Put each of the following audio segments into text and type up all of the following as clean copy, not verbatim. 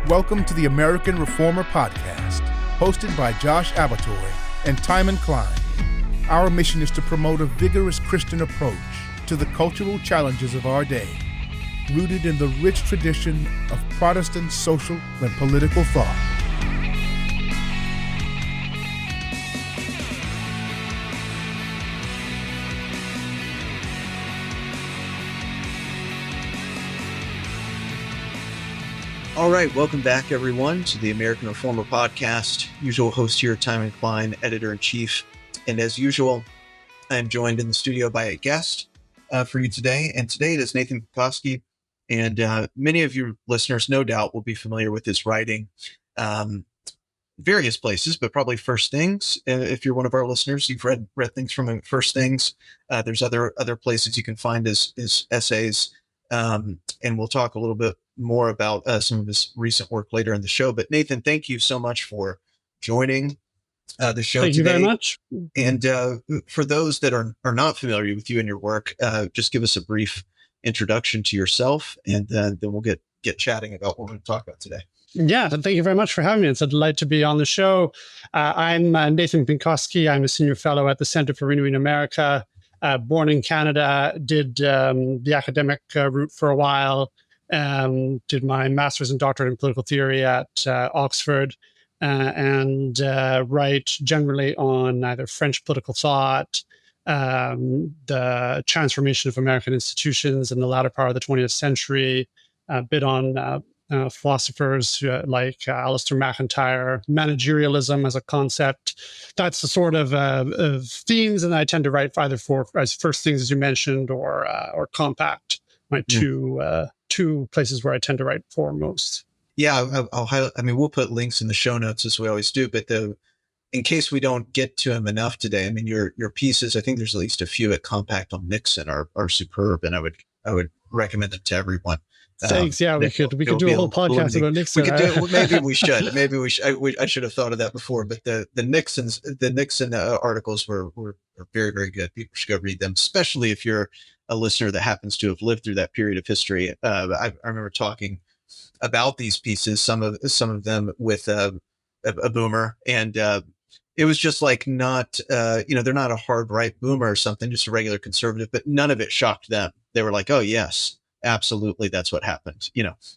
Welcome to the American Reformer Podcast, hosted by Josh Abatoy and Timon Klein. Our mission is to promote a vigorous Christian approach to the cultural challenges of our day, rooted in the rich tradition of Protestant social and political thought. All right, welcome back, everyone, to the American Reformer Podcast. Usual host here, Timon Klein, editor-in-chief. And as usual, I am joined in the studio by a guest for you today. And today it is Nathan Pinkoski. And many of your listeners, no doubt, will be familiar with his writing various places, but probably First Things. If you're one of our listeners, you've read things from him, First Things. There's other places you can find his essays. And we'll talk a little bit more about some of his recent work later in the show. But Nathan, thank you so much for joining the show today. Thank you very much. And for those that are not familiar with you and your work, just give us a brief introduction to yourself, and then we'll get chatting about what we're going to talk about today. Yeah, thank you very much for having me. It's a delight to be on the show. I'm Nathan Pinkoski. I'm a senior fellow at the Center for Renewing America. Born in Canada, did the academic route for a while, did my master's and doctorate in political theory at Oxford, and write generally on either French political thought, the transformation of American institutions in the latter part of the 20th century, a bit on philosophers like Alistair MacIntyre, managerialism as a concept. That's the sort of themes that I tend to write either for as First Things, as you mentioned, or Compact. My two places where I tend to write for most. Yeah, I'll highlight. I mean, we'll put links in the show notes as we always do. But in case we don't get to him enough today, I mean, your pieces. I think there's at least a few at Compact on Nixon are superb, and I would recommend them to everyone. Thanks. Yeah, we could do a whole podcast about Nixon. We could maybe we should. Maybe we should. I should have thought of that before. But the Nixon articles were very, very good. People should go read them, especially if you're a listener that happens to have lived through that period of history. I remember talking about these pieces, some of them with a boomer, and it was just like not they're not a hard right boomer or something, just a regular conservative, but none of it shocked them. They were like, oh yes, absolutely, that's what happened.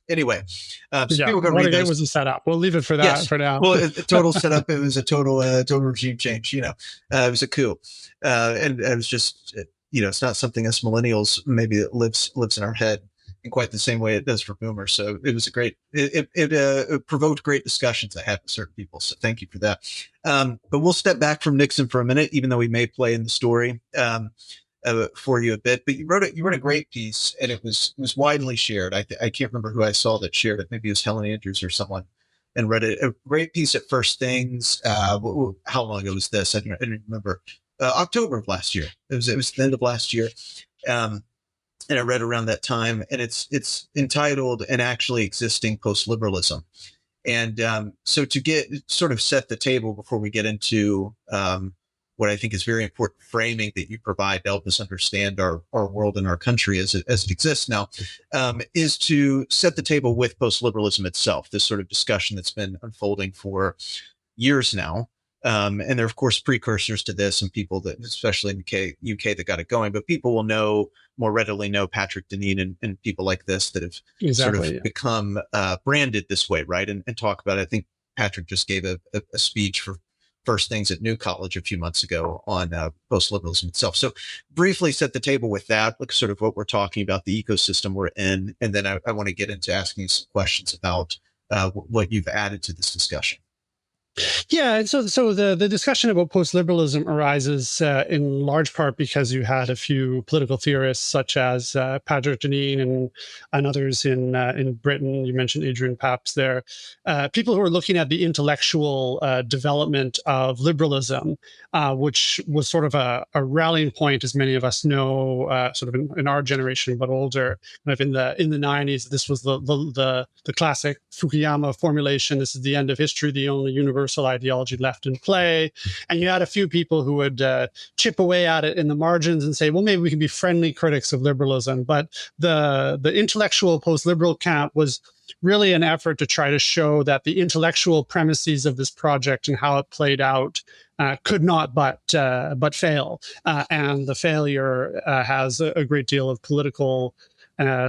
Anyway, so people go read those. It was a setup. We'll leave it for that for now. Well, a total setup. It was a total regime change. It was a coup, and it was just it's not something us millennials maybe that lives in our head in quite the same way it does for boomers. So it was it provoked great discussions I had with certain people. So thank you for that. But we'll step back from Nixon for a minute, even though we may play in the story for you a bit. But you wrote a great piece, and it was widely shared. I can't remember who I saw that shared it. Maybe it was Helen Andrews or someone, and read it. A great piece at First Things. How long ago was this? I didn't remember. October of last year. It was the end of last year. And I read around that time, and it's entitled "And Actually Existing Postliberalism." And so to set the table before we get into what I think is very important framing that you provide to help us understand our world and our country as it exists now, is to set the table with postliberalism itself, this sort of discussion that's been unfolding for years now. And there are, of course, precursors to this, and people that, especially in the UK, that got it going. But people will more readily know Patrick Deneen and people like this that have become branded this way, right? And talk about it. I think Patrick just gave a speech for First Things at New College a few months ago on postliberalism itself. So briefly set the table with that, like sort of what we're talking about, the ecosystem we're in, and then I want to get into asking you some questions about what you've added to this discussion. Yeah, and so the discussion about post-liberalism arises in large part because you had a few political theorists such as Patrick Deneen and others in Britain. You mentioned Adrian Paps there. People who are looking at the intellectual development of liberalism, which was sort of a rallying point, as many of us know, sort of in our generation but older. Kind of in the 90s, this was the classic Fukuyama formulation. This is the end of history. The only universal universal ideology left in play. And you had a few people who would chip away at it in the margins and say, well, maybe we can be friendly critics of liberalism. But the intellectual post-liberal camp was really an effort to try to show that the intellectual premises of this project and how it played out could not but fail. And the failure has a great deal of political,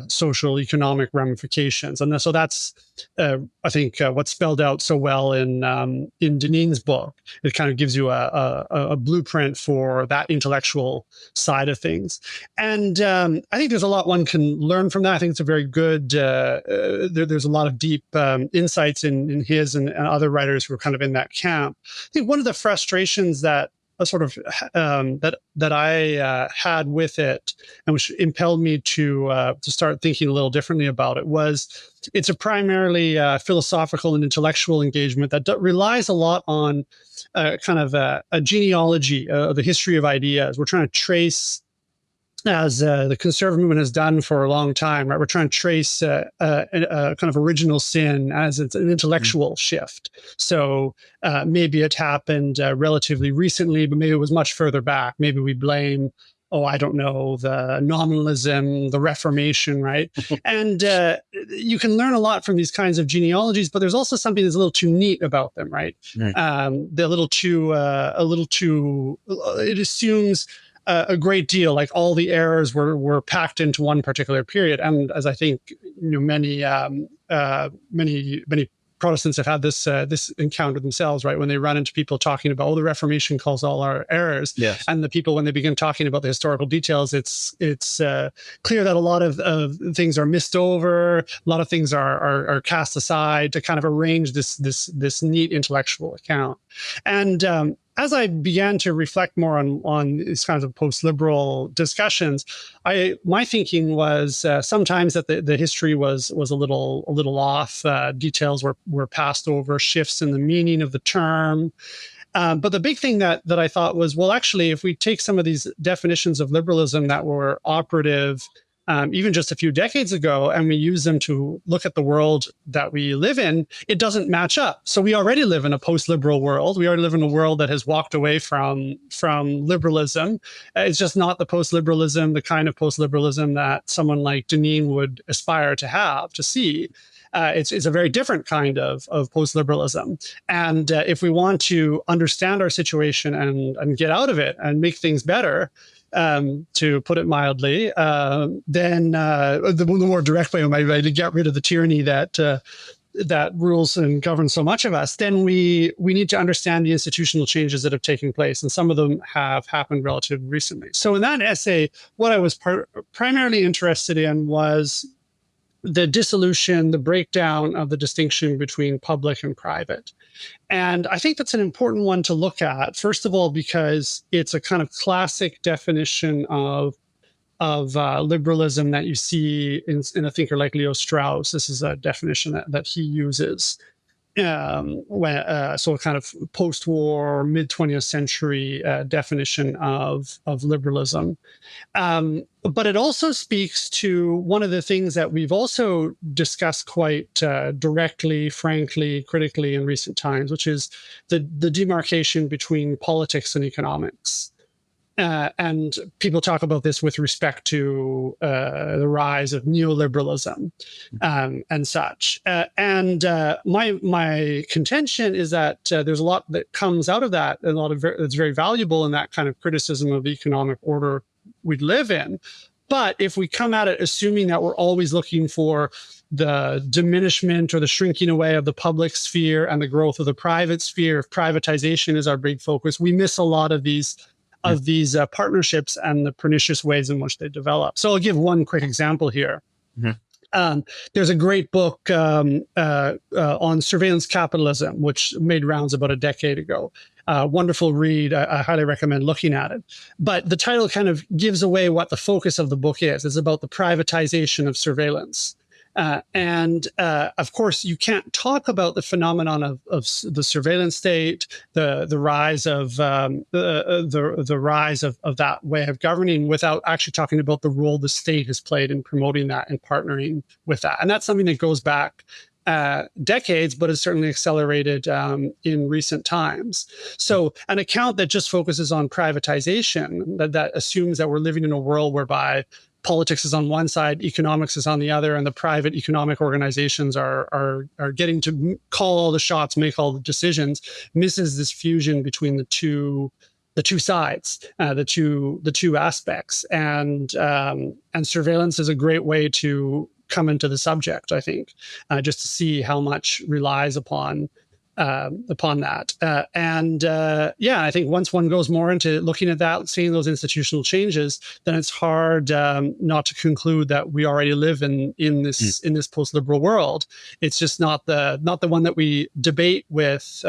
social, economic ramifications. And so that's, I think, what's spelled out so well in Deneen's book. It kind of gives you a blueprint for that intellectual side of things. And I think there's a lot one can learn from that. I think it's a very good, there's a lot of deep insights in his and other writers who are kind of in that camp. I think one of the frustrations that that I had with it, and which impelled me to start thinking a little differently about it, was it's a primarily philosophical and intellectual engagement that relies a lot on kind of a genealogy of the history of ideas. We're trying to trace, as the conservative movement has done for a long time, right? We're trying to trace a kind of original sin as it's an intellectual shift. So maybe it happened relatively recently, but maybe it was much further back. Maybe we blame, I don't know, the nominalism, the Reformation, right? And you can learn a lot from these kinds of genealogies, but there's also something that's a little too neat about them, right? They're a little too, it assumes a great deal, like all the errors were packed into one particular period. And as I think many Protestants have had this encounter themselves, right? When they run into people talking about, the Reformation caused all our errors. Yes. And the people, when they begin talking about the historical details, it's clear that a lot of things are missed over, a lot of things are cast aside to kind of arrange this neat intellectual account. And as I began to reflect more on these kinds of post-liberal discussions, my thinking was sometimes that the history was a little off. Details were passed over, shifts in the meaning of the term. But the big thing that I thought was, well, actually, if we take some of these definitions of liberalism that were operative even just a few decades ago, and we use them to look at the world that we live in, it doesn't match up. So we already live in a post-liberal world. We already live in a world that has walked away from liberalism. It's just not the post-liberalism, the kind of post-liberalism that someone like Deneen would aspire to have, to see. It's a very different kind of post-liberalism. And if we want to understand our situation and get out of it and make things better, to put it mildly, then the more direct way to get rid of the tyranny that rules and governs so much of us, then we need to understand the institutional changes that have taken place. And some of them have happened relatively recently. So in that essay, what I was primarily interested in was the dissolution, the breakdown of the distinction between public and private. And I think that's an important one to look at, first of all, because it's a kind of classic definition of liberalism that you see in a thinker like Leo Strauss. This is a definition that he uses. So a kind of post-war, mid-20th century definition of liberalism. But it also speaks to one of the things that we've also discussed quite directly, frankly, critically in recent times, which is the demarcation between politics and economics. And people talk about this with respect to the rise of neoliberalism and such. And my contention is that there's a lot that comes out of that, and a lot of that's very valuable in that kind of criticism of the economic order we live in. But if we come at it assuming that we're always looking for the diminishment or the shrinking away of the public sphere and the growth of the private sphere, if privatization is our big focus, we miss a lot of these partnerships and the pernicious ways in which they develop. So I'll give one quick example here. Mm-hmm. There's a great book on surveillance capitalism, which made rounds about a decade ago. Wonderful read. I highly recommend looking at it. But the title kind of gives away what the focus of the book is. It's about the privatization of surveillance. And of course, you can't talk about the phenomenon of the surveillance state, the rise of the rise of that way of governing, without actually talking about the role the state has played in promoting that and partnering with that. And that's something that goes back decades, but has certainly accelerated in recent times. So an account that just focuses on privatization, that assumes that we're living in a world whereby politics is on one side, economics is on the other, and the private economic organizations are getting to call all the shots, make all the decisions, misses this fusion between the two sides, the two aspects, and surveillance is a great way to come into the subject, I think, just to see how much relies upon that. I think once one goes more into looking at that, seeing those institutional changes, then it's hard not to conclude that we already live in this post-liberal world. It's just not the one that we debate with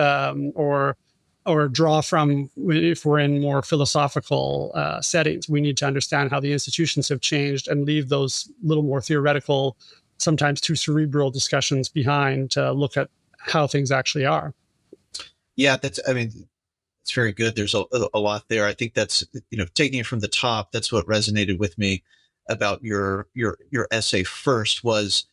or draw from if we're in more philosophical settings. We need to understand how the institutions have changed and leave those little more theoretical, sometimes too cerebral discussions behind to look at how things actually are. Yeah, it's very good. There's a lot there. I think that's, taking it from the top, that's what resonated with me about your essay first was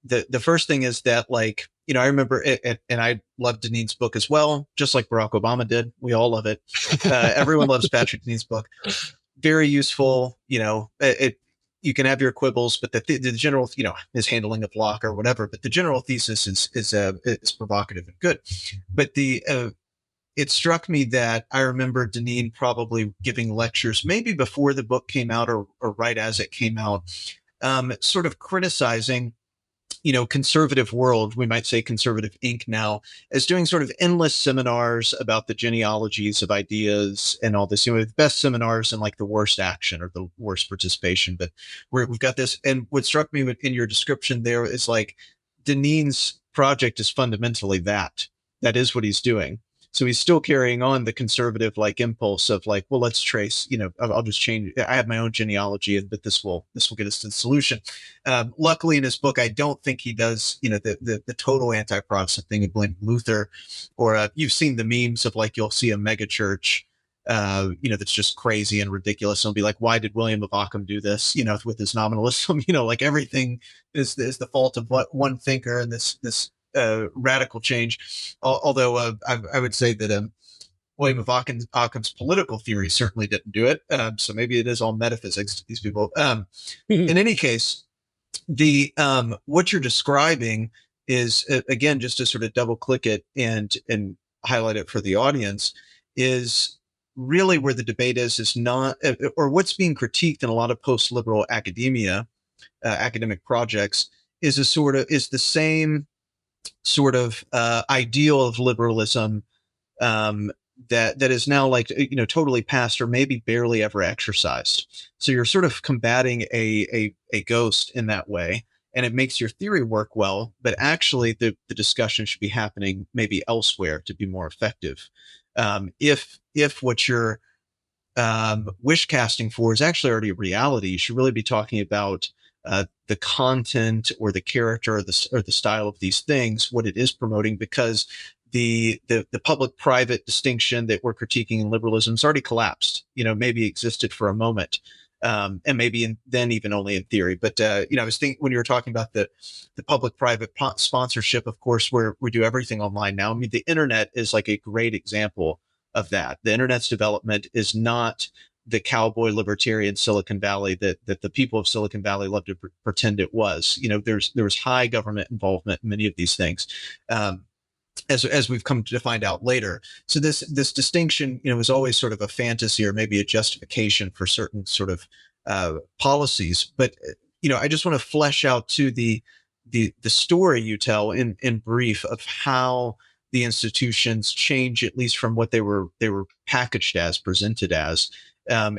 the first thing is that, like, I remember it, and I love Deneen's book as well, just like Barack Obama did. We all love it. Everyone loves Patrick Deneen's book. Very useful. You can have your quibbles, but the general, his handling of Locke or whatever, but the general thesis is provocative and good. But it struck me that I remember Deneen probably giving lectures maybe before the book came out or right as it came out, sort of criticizing conservative world, we might say conservative Inc. now, as doing sort of endless seminars about the genealogies of ideas and all this, the best seminars and like the worst action or the worst participation. But we've got this. And what struck me in your description there is like Deneen's project is fundamentally that is what he's doing. So he's still carrying on the conservative like impulse of like, well, let's trace, I'll just change. I have my own genealogy, but this will get us to the solution. Luckily in his book, I don't think he does, the total anti-Protestant thing of blaming Luther, or you've seen the memes of like, you'll see a mega church, that's just crazy and ridiculous. And it'll be like, why did William of Ockham do this? With his nominalism, like everything is the fault of one thinker and this radical change. Although I would say that William of Occam's political theory certainly didn't do it. So maybe it is all metaphysics to these people. In any case, the what you're describing is, again, just to sort of double click it and highlight it for the audience, is really where the debate is not, or what's being critiqued in a lot of post-liberal academia, academic projects, is the same sort of ideal of liberalism that is now like totally past or maybe barely ever exercised. So you're sort of combating a ghost in that way, and it makes your theory work well, but actually the discussion should be happening maybe elsewhere to be more effective. If what you're wish casting for is actually already a reality, you should really be talking about the content or the character or the style of these things, what it is promoting, because the public-private distinction that we're critiquing in liberalism has already collapsed, maybe existed for a moment, and maybe then even only in theory. But, I was thinking when you were talking about the public-private sponsorship, of course, where we do everything online now. I mean, the internet is like a great example of that. The internet's development is not the cowboy libertarian Silicon Valley that the people of Silicon Valley love to pretend it was. There was high government involvement in many of these things, as we've come to find out later. So this distinction, was always sort of a fantasy or maybe a justification for certain sort of policies. But I just want to flesh out to the story you tell in brief of how the institutions change, at least from what they were packaged as, presented as,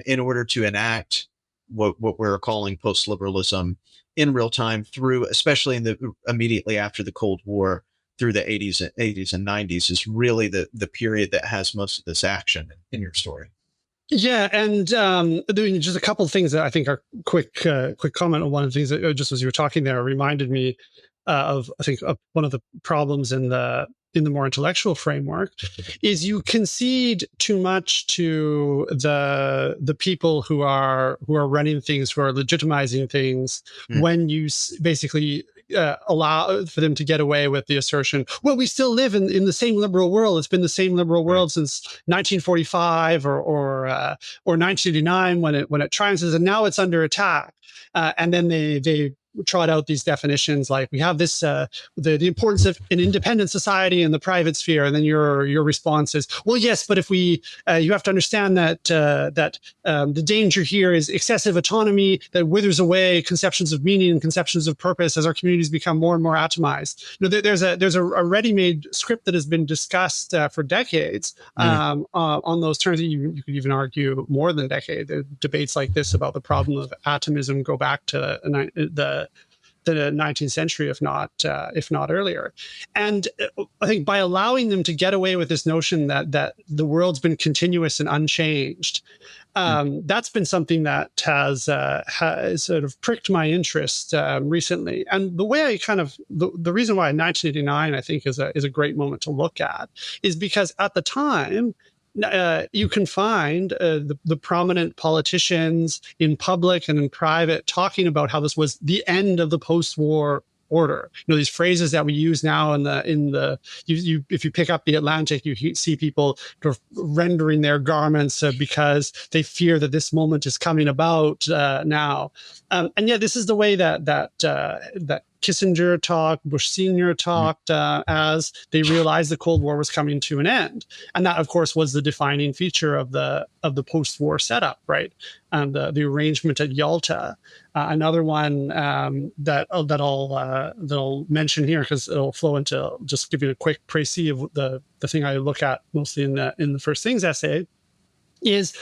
in order to enact what we're calling post-liberalism in real time, through, especially immediately after the Cold War, through the 80s and 90s, is really the period that has most of this action in your story. Yeah, and just a couple of things that I think are quick comment on one of the things that just as you were talking there reminded me of, I think, one of the problems in the more intellectual framework is you concede too much to the people who are running things, who are legitimizing things, when you basically allow for them to get away with the assertion, well, we still live in the same liberal world. It's been the same liberal world since 1945 or 1989 when it triumphs, and now it's under attack. And then they trot out these definitions like we have this the importance of an independent society in the private sphere, and then your response is, well, yes, but if we you have to understand that the danger here is excessive autonomy that withers away conceptions of meaning and conceptions of purpose as our communities become more and more atomized. There's a ready-made script that has been discussed for decades on those terms. You could even argue more than a decade. Debates like this about the problem of atomism go back to the 19th century, if not earlier. And I think by allowing them to get away with this notion that the world's been continuous and unchanged, that's been something that has sort of pricked my interest recently. And the way I the reason why 1989 I think is a great moment to look at is because at the time, you can find the prominent politicians in public and in private talking about how this was the end of the post-war order. These phrases that we use now if you pick up the Atlantic, you see people sort of rendering their garments because they fear that this moment is coming about now. And yet, this is the way that Kissinger talked, Bush Sr. talked as they realized the Cold War was coming to an end, and that, of course, was the defining feature of the post-war setup, right? And the arrangement at Yalta. Another one that I'll mention here because it'll flow into just give you a quick précis of the thing I look at mostly in the First Things essay is.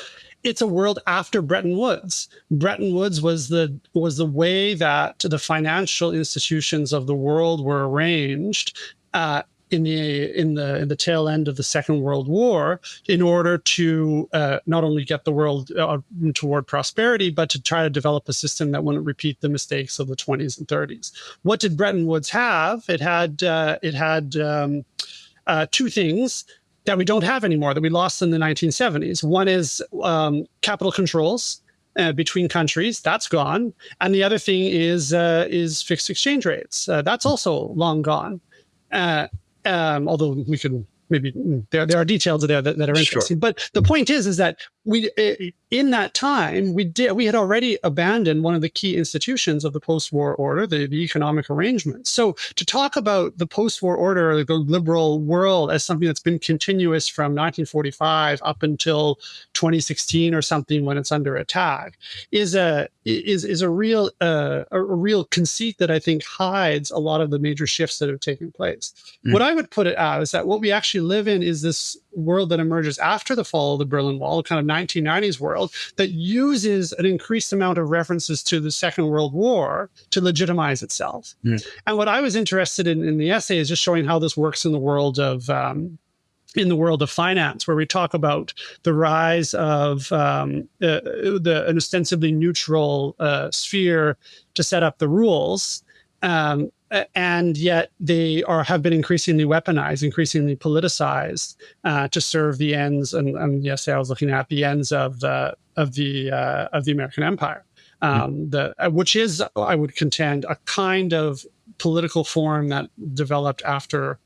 It's a world after Bretton Woods. Bretton Woods was the way that the financial institutions of the world were arranged in the tail end of the Second World War in order to not only get the world toward prosperity, but to try to develop a system that wouldn't repeat the mistakes of the 20s and 30s. What did Bretton Woods have? It had two things that we don't have anymore, that we lost in the 1970s. One is capital controls between countries. That's gone. And the other thing is fixed exchange rates. That's also long gone. Although we can maybe there are details there that are interesting. Sure. But the point is that we in that time we had already abandoned one of the key institutions of the post-war order, the economic arrangement. So to talk about the post-war order, the liberal world, as something that's been continuous from 1945 up until 2016 or something when it's under attack is a real conceit that I think hides a lot of the major shifts that have taken place. What I would put it as is that what we actually live in is this world that emerges after the fall of the Berlin Wall, kind of 1990s world, that uses an increased amount of references to the Second World War to legitimize itself. And what I was interested in the essay is just showing how this works in the world of finance, where we talk about the rise of an ostensibly neutral sphere to set up the rules. And yet they have been increasingly weaponized, increasingly politicized to serve the ends. And yes, I was looking at the ends of the American empire, which is, I would contend, a kind of political form that developed after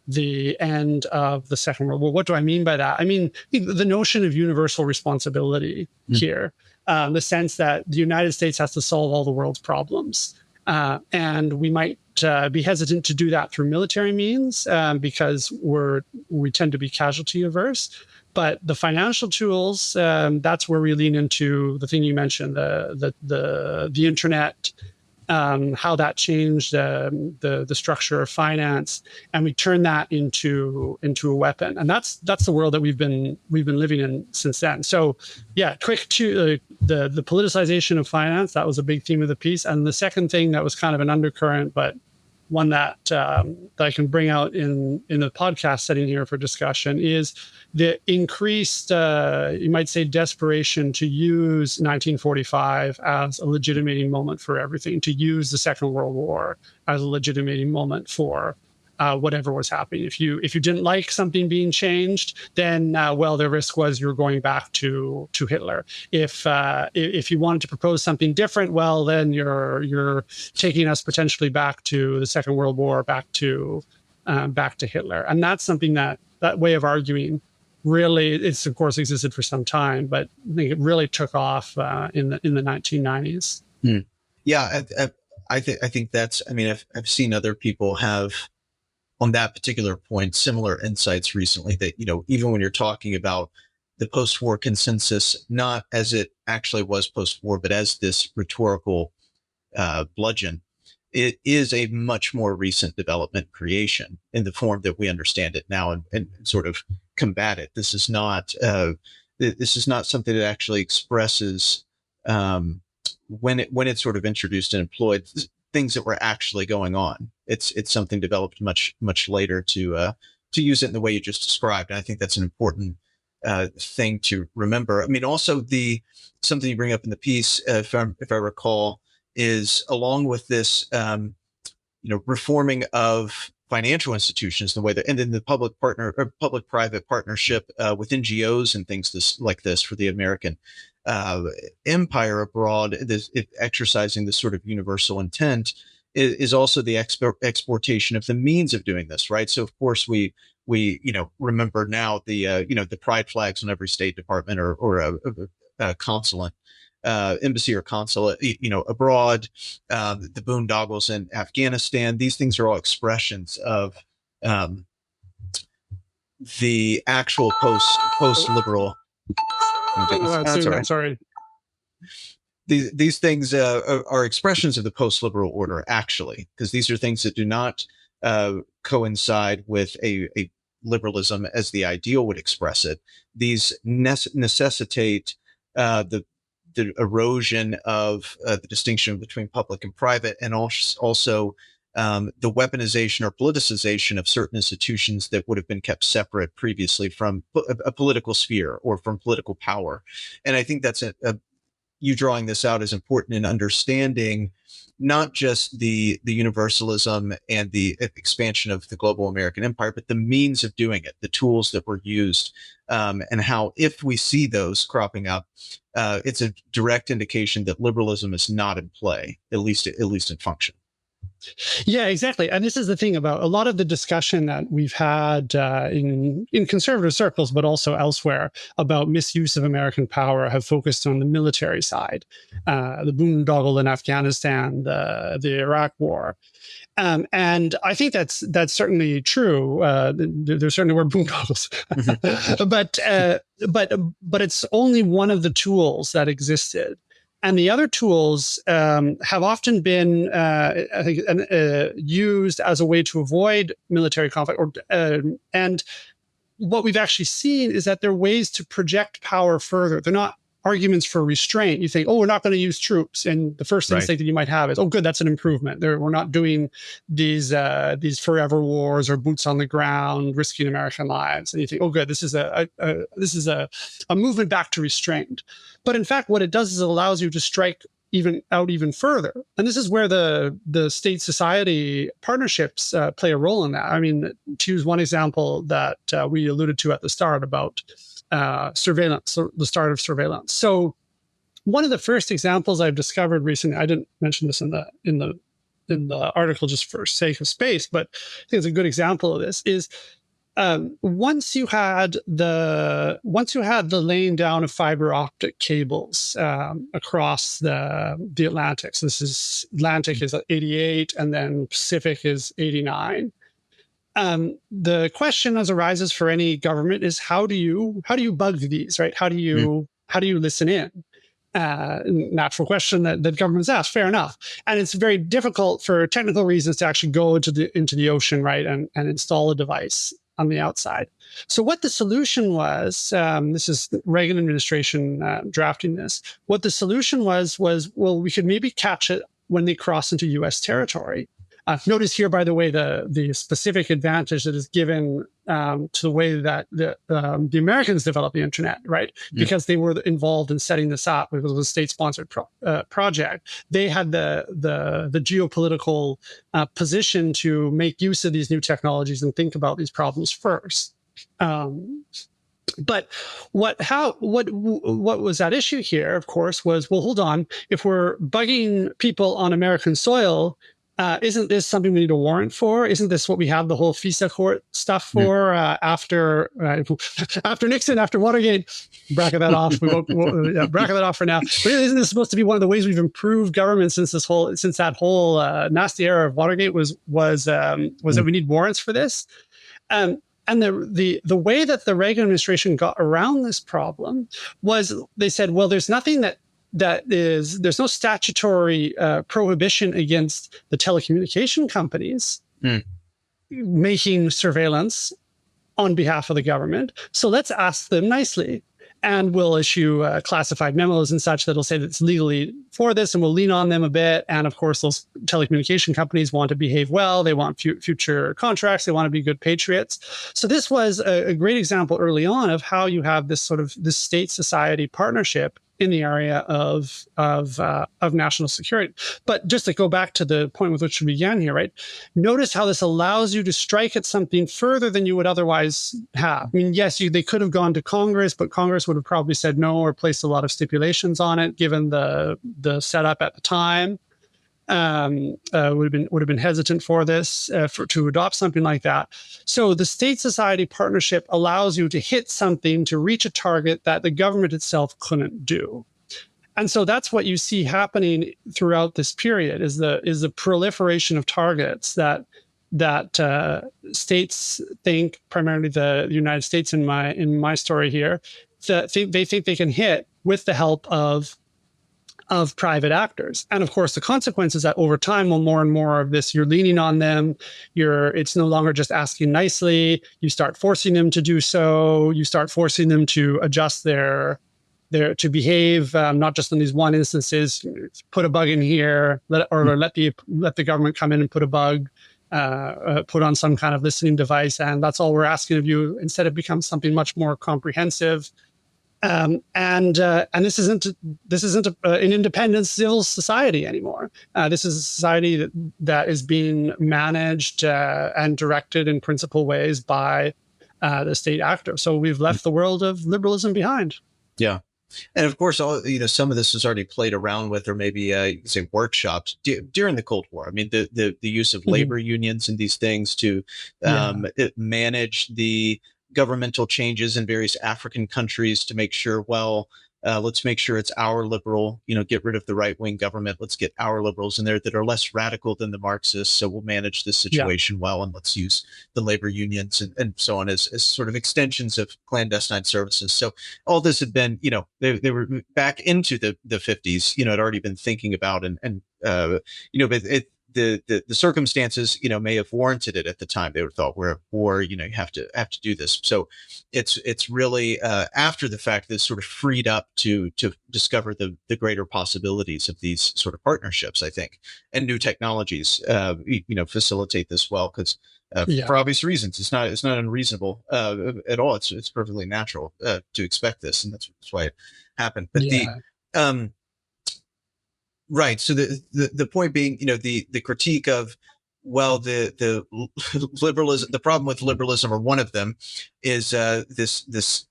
the end of the Second World War. What do I mean by that? I mean the notion of universal responsibility here, the sense that the United States has to solve all the world's problems. And we might be hesitant to do that through military means because we tend to be casualty averse. But the financial tools, that's where we lean into the thing you mentioned, the internet, how that changed the structure of finance, and we turn that into a weapon. And that's the world that we've been living in since then. So yeah, quick to the politicization of finance, that was a big theme of the piece. And the second thing that was kind of an undercurrent, but one that I can bring out in the podcast setting here for discussion, is the increased, you might say, desperation to use 1945 as a legitimating moment for everything, to use the Second World War as a legitimating moment for whatever was happening. If you didn't like something being changed, then the risk was you're going back to Hitler. If you wanted to propose something different, well, then you're taking us potentially back to the Second World War, back to Hitler. And that's something that way of arguing really, it's of course existed for some time, but I think it really took off in the 1990s. Yeah, I think that's. I mean, I've seen other people have on that particular point similar insights recently. That even when you're talking about the post-war consensus, not as it actually was post-war, but as this rhetorical bludgeon, it is a much more recent development creation in the form that we understand it now and sort of combat it. This is not something that actually expresses when it's sort of introduced and employed things that were actually going on. It's something developed much later to use it in the way you just described. And I think that's an important thing to remember. I mean, also something you bring up in the piece, if I recall, is along with this, reforming of financial institutions, the way that, and then the public-private partnership with NGOs and things like this for the American empire abroad, exercising this sort of universal intent is also the exportation of the means of doing this, right? So of course we remember now the pride flags on every State Department or a consulate. Embassy or consulate, abroad, the boondoggles in Afghanistan. These things are all expressions of the actual post-liberal. Sorry. These things are expressions of the post-liberal order, actually, because these are things that do not coincide with a liberalism as the ideal would express it. These necessitate the erosion of the distinction between public and private, and also the weaponization or politicization of certain institutions that would have been kept separate previously from a political sphere or from political power. And I think that's you drawing this out is important in understanding not just the universalism and the expansion of the global American empire, but the means of doing it, the tools that were used, and how, if we see those cropping up, it's a direct indication that liberalism is not in play, at least in function. Yeah, exactly. And this is the thing about a lot of the discussion that we've had in conservative circles, but also elsewhere, about misuse of American power have focused on the military side, the boondoggle in Afghanistan, the Iraq War. And I think that's certainly true. There certainly were boondoggles, but it's only one of the tools that existed. And the other tools have often been, I think, used as a way to avoid military conflict. And what we've actually seen is that they're ways to project power further. They're not arguments for restraint. You think, we're not going to use troops. And the first instinct that you might have is, good, that's an improvement. We're not doing these forever wars or boots on the ground, risking American lives. And you think, good, this is a movement back to restraint. But in fact, what it does is it allows you to strike even further. And this is where the state-society partnerships play a role in that. I mean, to use one example that we alluded to at the start about surveillance, the start of surveillance. So one of the first examples I've discovered recently, I didn't mention this in the article just for sake of space, but I think it's a good example of this, is once you had the laying down of fiber optic cables across the Atlantic. So this is Atlantic is 88, and then Pacific is 89. The question as arises for any government is how do you bug these, right? How do you listen in? Natural question that governments ask. Fair enough, and it's very difficult for technical reasons to actually go into the ocean, right, and install a device on the outside. So what the solution was, this is the Reagan administration drafting this. What the solution was, well, we could maybe catch it when they cross into U.S. territory. Notice here, by the way, the specific advantage that is given to the way that the Americans developed the internet, right? Because they were involved in setting this up. It was a state-sponsored project. They had the geopolitical position to make use of these new technologies and think about these problems first. But what was at issue here, of course, was, well, hold on. If we're bugging people on American soil, isn't this something we need a warrant for? Isn't this what we have the whole FISA court stuff for after Nixon, after Watergate? Bracket that off. We won't bracket that off for now. But isn't this supposed to be one of the ways we've improved government since that whole nasty era of Watergate was that we need warrants for this? And the way that the Reagan administration got around this problem was they said, well, there's nothing there's no statutory prohibition against the telecommunication companies making surveillance on behalf of the government. So let's ask them nicely. And we'll issue classified memos and such that'll say that it's legally for this, and we'll lean on them a bit. And of course, those telecommunication companies want to behave well. They want future contracts. They want to be good patriots. So this was a great example early on of how you have this state-society partnership in the area of national security. But just to go back to the point with which we began here, right? Notice how this allows you to strike at something further than you would otherwise have. I mean, yes, they could have gone to Congress, but Congress would have probably said no or placed a lot of stipulations on it, given the setup at the time. Would have been hesitant for this to adopt something like that. So the state-society partnership allows you to hit something, to reach a target that the government itself couldn't do. And so that's what you see happening throughout this period is the proliferation of targets that states think, primarily the United States in my story here, that they think they can hit with the help of private actors. And of course, the consequence is that over time, well, more and more of this, you're leaning on them. It's no longer just asking nicely. You start forcing them to do so. You start forcing them to adjust to behave, not just in these one instances, put a bug in here, let the government come in and put a bug, put on some kind of listening device. And that's all we're asking of you. Instead, it becomes something much more comprehensive. And this isn't an independent civil society anymore. This is a society that is being managed and directed in principal ways by the state actor. So we've left the world of liberalism behind. Yeah. And of course, some of this is already played around with, or maybe you could say workshops during the Cold War. I mean, the use of labor unions and these things to manage the governmental changes in various African countries to make sure, let's make sure it's our liberal, get rid of the right-wing government. Let's get our liberals in there that are less radical than the Marxists. So we'll manage this situation well, and let's use the labor unions and so on as sort of extensions of clandestine services. So all this had been, they were back into the 50s, had already been thinking about but the circumstances, may have warranted it at the time. They were thought we're at war, you have to do this. So it's really after the fact that it's sort of freed up to discover the greater possibilities of these sort of partnerships, I think, and new technologies, facilitate this well, because for obvious reasons, it's not unreasonable at all. It's perfectly natural to expect this, and that's why it happened. But right. So the point being, the critique of, the liberalism, the problem with liberalism, or one of them, is this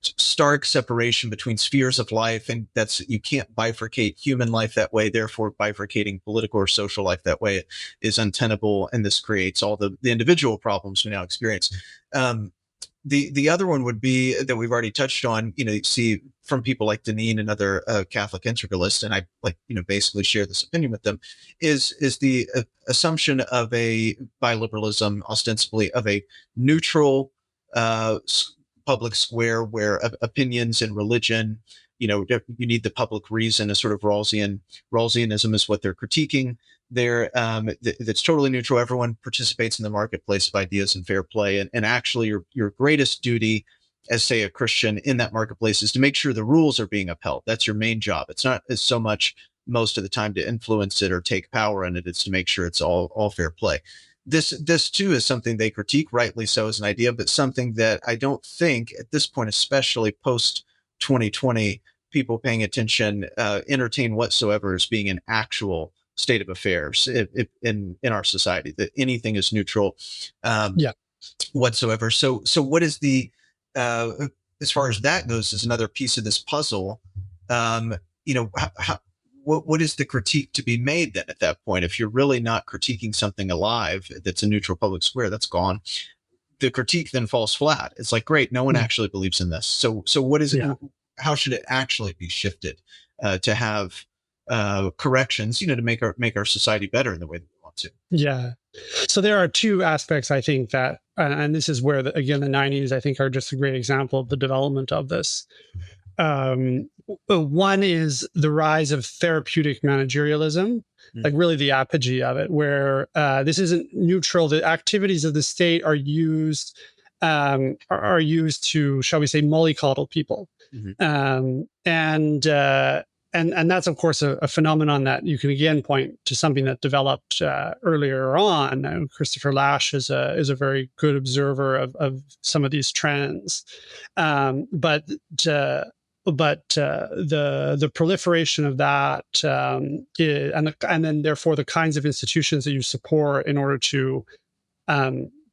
stark separation between spheres of life, and you can't bifurcate human life that way. Therefore, bifurcating political or social life that way is untenable, and this creates all the individual problems we now experience. The other one would be that we've already touched on, you see from people like Deneen and other Catholic integralists, and I basically share this opinion with them, is the assumption of by liberalism, ostensibly, of a neutral public square where opinions and religion, you need the public reason, a sort of Rawlsianism is what they're critiquing. That's totally neutral. Everyone participates in the marketplace of ideas and fair play. And actually your greatest duty as, say, a Christian in that marketplace is to make sure the rules are being upheld. That's your main job. It's not as so much most of the time to influence it or take power in it. It's to make sure it's all fair play. This too is something they critique, rightly so, as an idea, but something that I don't think at this point, especially post 2020, people paying attention entertain whatsoever as being an actual state of affairs in our society, that anything is neutral whatsoever. So what is the as far as that goes, is another piece of this puzzle. What is the critique to be made then at that point? If you're really not critiquing something alive that's a neutral public square, that's gone. The critique then falls flat. It's like, great, no one actually believes in this. So what is it? How should it actually be shifted to have corrections, to make our society better in the way that we want to? Yeah. So there are two aspects, I think, that, and this is where, again, the 90s, I think, are just a great example of the development of this. One is the rise of therapeutic managerialism, like really the apogee of it, where this isn't neutral. The activities of the state are used to, shall we say, mollycoddle people. And that's, of course, a phenomenon that you can again point to something that developed earlier on. Christopher Lasch is a very good observer of some of these trends, but the proliferation of that and then therefore the kinds of institutions that you support in order to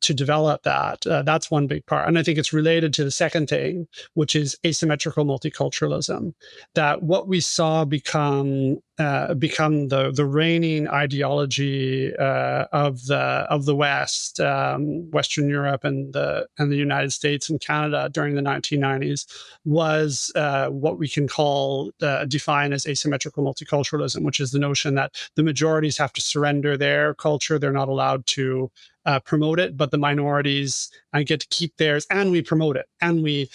develop that's one big part. And I think it's related to the second thing, which is asymmetrical multiculturalism, that what we saw become the reigning ideology of the West, Western Europe and the United States and Canada during the 1990s was what we can define as asymmetrical multiculturalism, which is the notion that the majorities have to surrender their culture. They're not allowed to promote it, but the minorities get to keep theirs, and we promote it, and we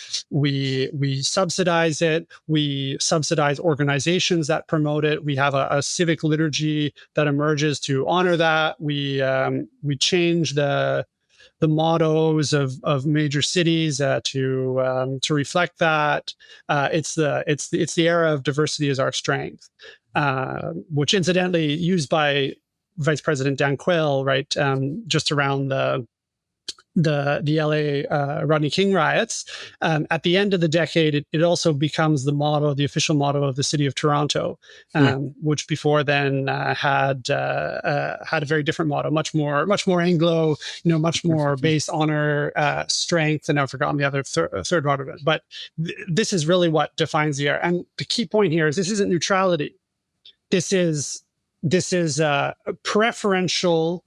subsidize it. We subsidize organizations that promote it. We have a civic liturgy that emerges to honor that. We change the mottos of major cities to reflect that. It's the era of diversity is our strength, which incidentally used by Vice President Dan Quayle, right, just around the LA Rodney King riots. At the end of the decade, it also becomes the official motto of the city of Toronto, which before then had a very different motto, much more Anglo, much more based honor, strength, and I've forgotten the other third motto. But this is really what defines the era. And the key point here is this isn't neutrality. This is a preferential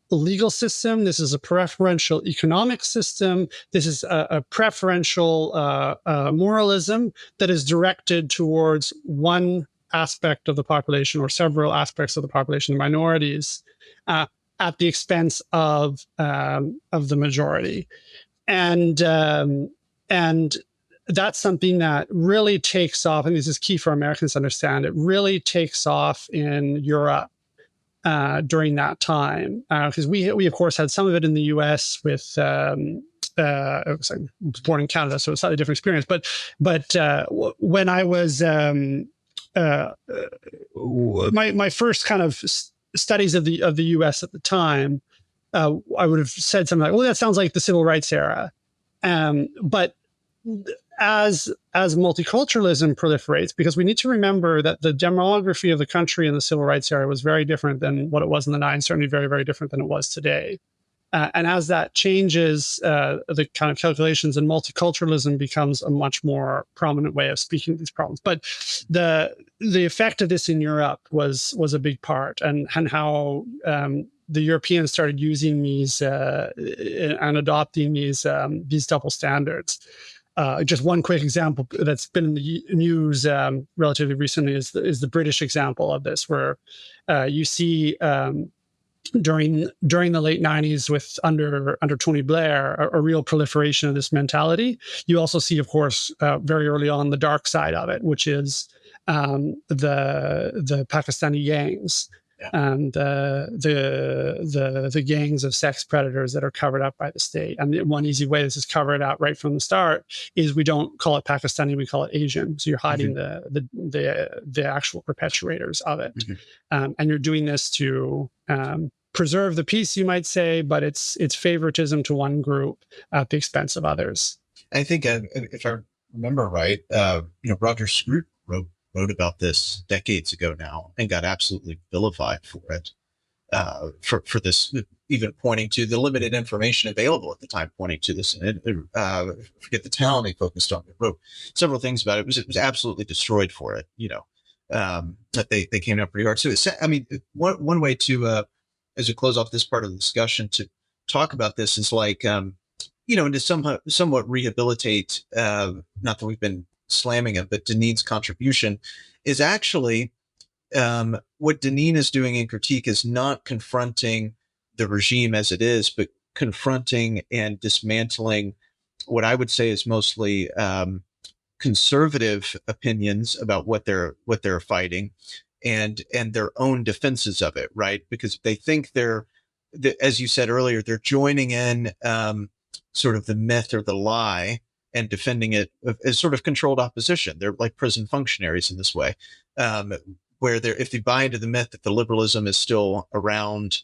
legal system. This is a preferential economic system. This is a preferential moralism that is directed towards one aspect of the population or several aspects of the population, the minorities, at the expense of the majority. And that's something that really takes off, and this is key for Americans to understand, it really takes off in Europe during that time. Because we, of course, had some of it in the US with, I was born in Canada, so it's a slightly different experience. But when I was, my first kind of studies of the US at the time, I would have said something like, well, that sounds like the civil rights era. But as multiculturalism proliferates, because we need to remember that the demography of the country in the civil rights era was very different than what it was in the 90s, certainly very, very different than it was today. And as that changes, the kind of calculations, and multiculturalism becomes a much more prominent way of speaking to these problems. But the effect of this in Europe was a big part, and how the Europeans started using these and adopting these double standards. Just one quick example that's been in the news relatively recently is the British example of this, where you see during the late 90s with under Tony Blair a real proliferation of this mentality. You also see, of course, very early on the dark side of it, which is the Pakistani gangs. and the gangs of sex predators that are covered up by the state. And one easy way this is covered out right from the start is we don't call it Pakistani, we call it Asian. So you're hiding the actual perpetuators of it, and you're doing this to preserve the peace, you might say, but it's favoritism to one group at the expense of others. I think if I remember right, Roger Scruton wrote about this decades ago now and got absolutely vilified for it, for this, even pointing to the limited information available at the time, pointing to this. And forget the town he focused on. He wrote several things about it. It was absolutely destroyed for it, that they came down pretty hard. So one way to, as we close off this part of the discussion, to talk about this is like, and to somewhat rehabilitate, not that we've been slamming him, but Deneen's contribution is actually what Deneen is doing in critique is not confronting the regime as it is, but confronting and dismantling what I would say is mostly conservative opinions about what they're fighting, and their own defenses of it, right? Because they think as you said earlier, they're joining in sort of the myth or the lie and defending it as sort of controlled opposition. They're like prison functionaries in this way, where if they buy into the myth that the liberalism is still around,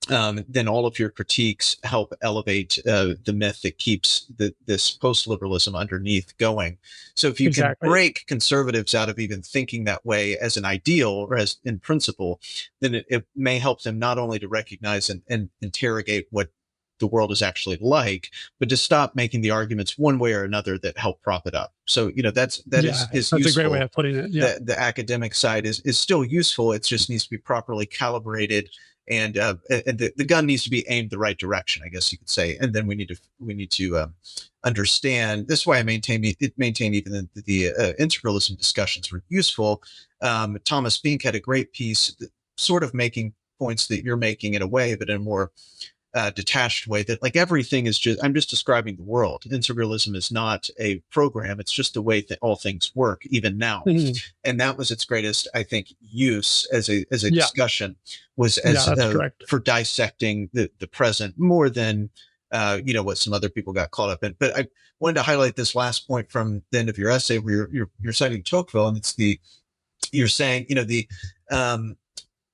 then all of your critiques help elevate the myth that keeps this post-liberalism underneath going. So if you can break conservatives out of even thinking that way as an ideal or as in principle, then it may help them not only to recognize and interrogate what the world is actually like, but to stop making the arguments one way or another that help prop it up. So, that's useful. A great way of putting it. Yeah. The academic side is still useful. It just needs to be properly calibrated, and the gun needs to be aimed the right direction, I guess you could say. And then we need to understand. This is why I maintain even the integralism discussions were useful. Thomas Fink had a great piece, sort of making points that you're making in a way, but in a more detached way, that like everything is I'm just describing the world. Integralism is not a program. It's just the way that all things work, even now. And that was its greatest, I think, use as a discussion was for dissecting the present more than, what some other people got caught up in. But I wanted to highlight this last point from the end of your essay where you're citing Tocqueville, and you're saying, the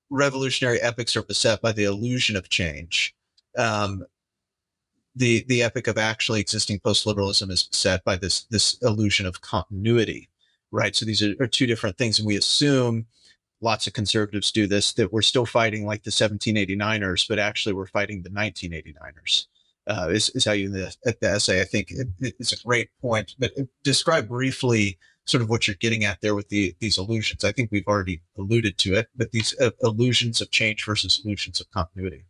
revolutionary epics are beset by the illusion of change. The epic of actually existing post-liberalism is beset by this illusion of continuity, right? So these are two different things. And we assume, lots of conservatives do this, that we're still fighting like the 1789ers, but actually we're fighting the 1989ers, is how you, at the essay, I think it's a great point, but describe briefly sort of what you're getting at there with these illusions. I think we've already alluded to it, but these illusions of change versus illusions of continuity.